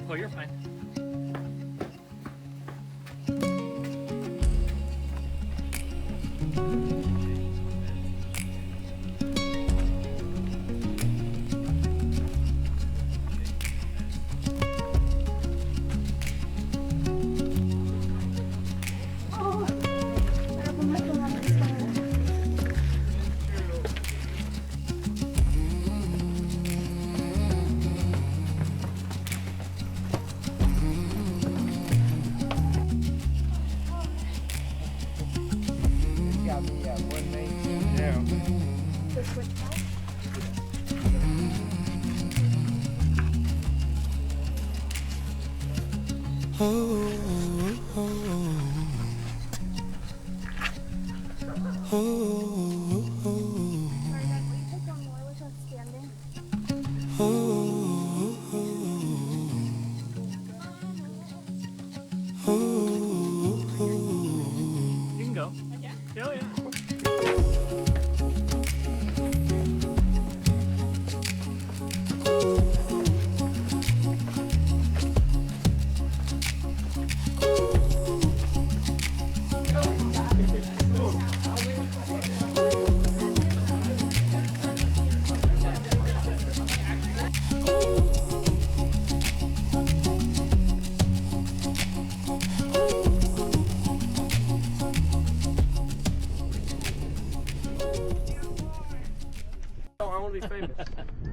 Oh, you're fine. The switchbacks. Sorry, Dad, will you take one more with us standing? You can go. Yeah. Oh, yeah. I want to be famous.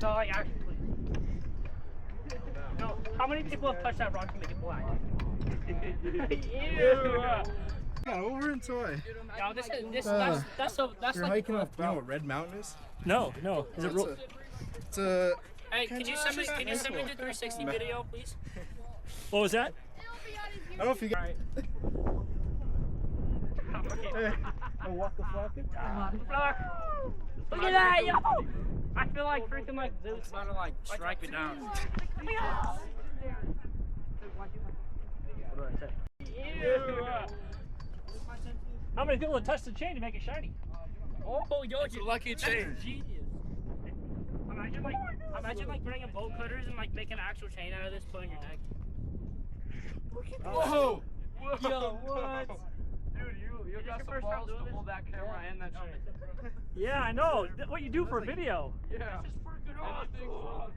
No, like actually. No, how many people have touched that rock to make it black? Ew. Yeah, over in Toy. No, that's You're like. hiking up. You know what Red Mountain is? No. Is it real? It's a. Hey, can you send me the 360 video, please? What was that? I don't know if you got. Hey, a waka flocka. Look at that, yo! I feel like freaking like Zeus. It's about to like strike me down. Ew. How many people have touched the chain to make it shiny? Oh, yo, It's a lucky chain. Genius. Imagine like bringing bolt cutters and like making an actual chain out of this, put on your neck. Whoa! Yo, what? Dude, you got some balls to hold that camera and that chain. Yeah, I know. What you do for a video. Yeah. This is freaking awesome.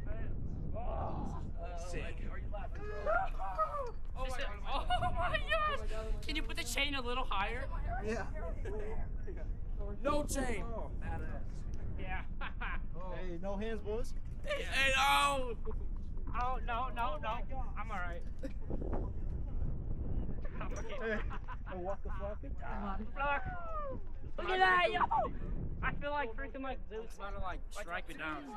Sick. Are you laughing? Oh my gosh! Can you put the chain a little higher? Yeah. No chain. Yeah. Hey, no hands, boys. Hey, no! Oh, no. I'm alright. Hey, a waka flocka. Look at that, yo! I feel like freaking like Zeus. It's about to like strike me down.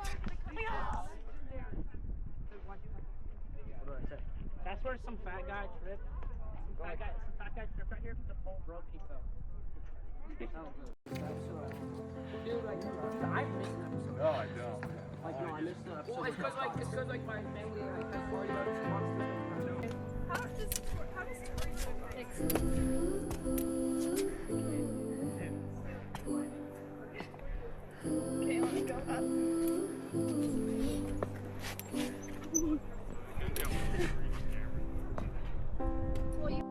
That's where some fat guy tripped. Some fat guy tripped right here. The pole broke. He fell. Dude, like, I missed an episode. No, I don't. Like, no, I missed an episode. Well, it's because like my family like has worried about it months. How does Tori Okay, let's go up. Well, you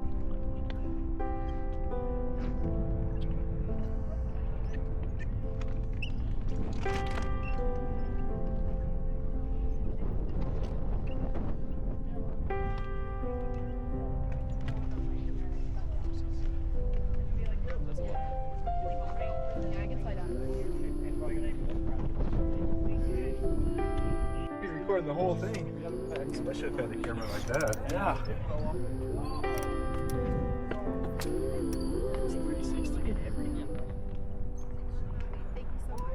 yeah, I can slide down. He's recording the whole thing. Especially if I had the camera like that. Yeah. Thank you so much.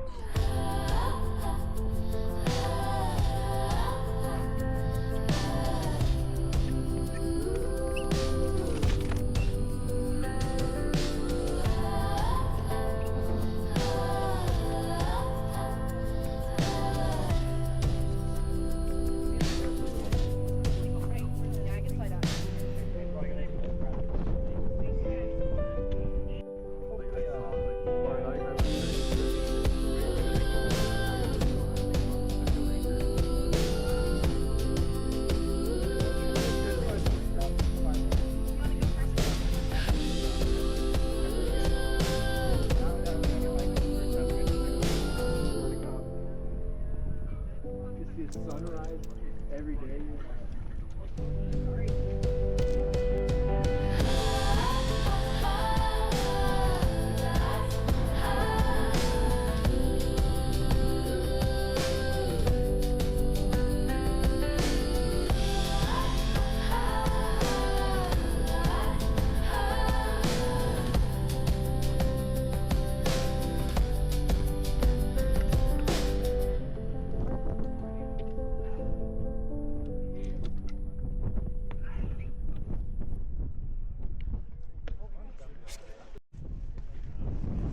sunrise every day.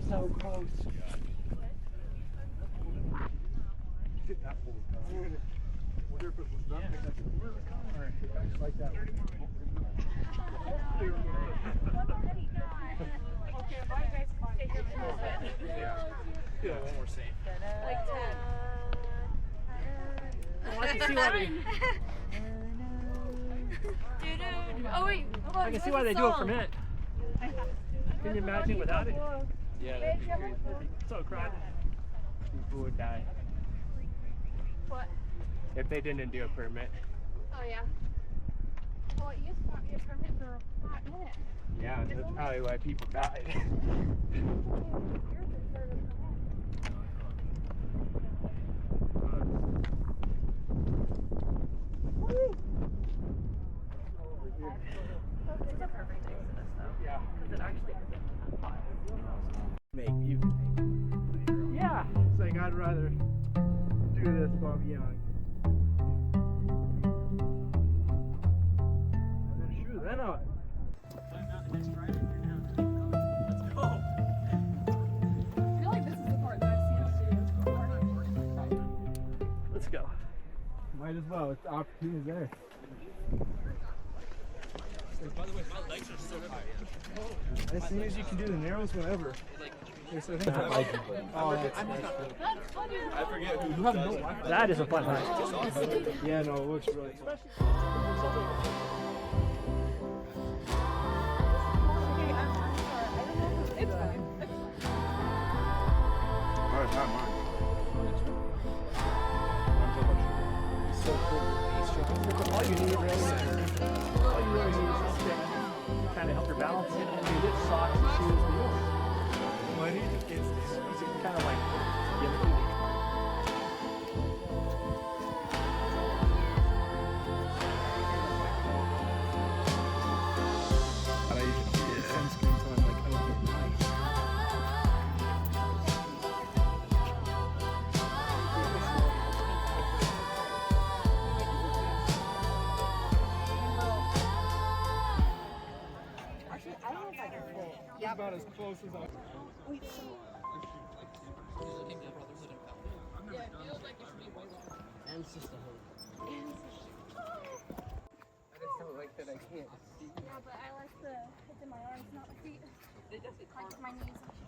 So close. Wonder if it was done like that. Yeah, one more scene. Like 10. Well, I can see why they. Oh wait, hold on. I can see why they do it from it. Can you imagine without it? Yeah, that'd be crazy. So crowded. People would die What? if they didn't do a permit. Oh yeah. Well, it used to not be a permit for a hot minute. Yeah, that's probably why people died. This is a perfect day for this though. Yeah. Because it actually isn't that hot. You can make. Yeah. It's like I'd rather do this while I'm young. And then shoot, then I'll. I feel like this is the part that I've seen in videos. Let's go. Might as well. It's the opportunity there. By the way, my legs are so high. As soon as you can do the narrows, whatever. That is a fun hike. Yeah, no, it looks really. All you need really is kind of help your balance. You get socks and shoes. It's kind of like gimmicky. I usually do sunscreen so I'm like, I don't get nice. Actually, I don't know if I can fit. Yeah. About as close as I. Wait, so. Yeah, it feels like it should be way longer. And sisterhood. I just don't like that I can't see. Yeah, but I like the, it's in my arms, not my feet. Like my knees, I should say.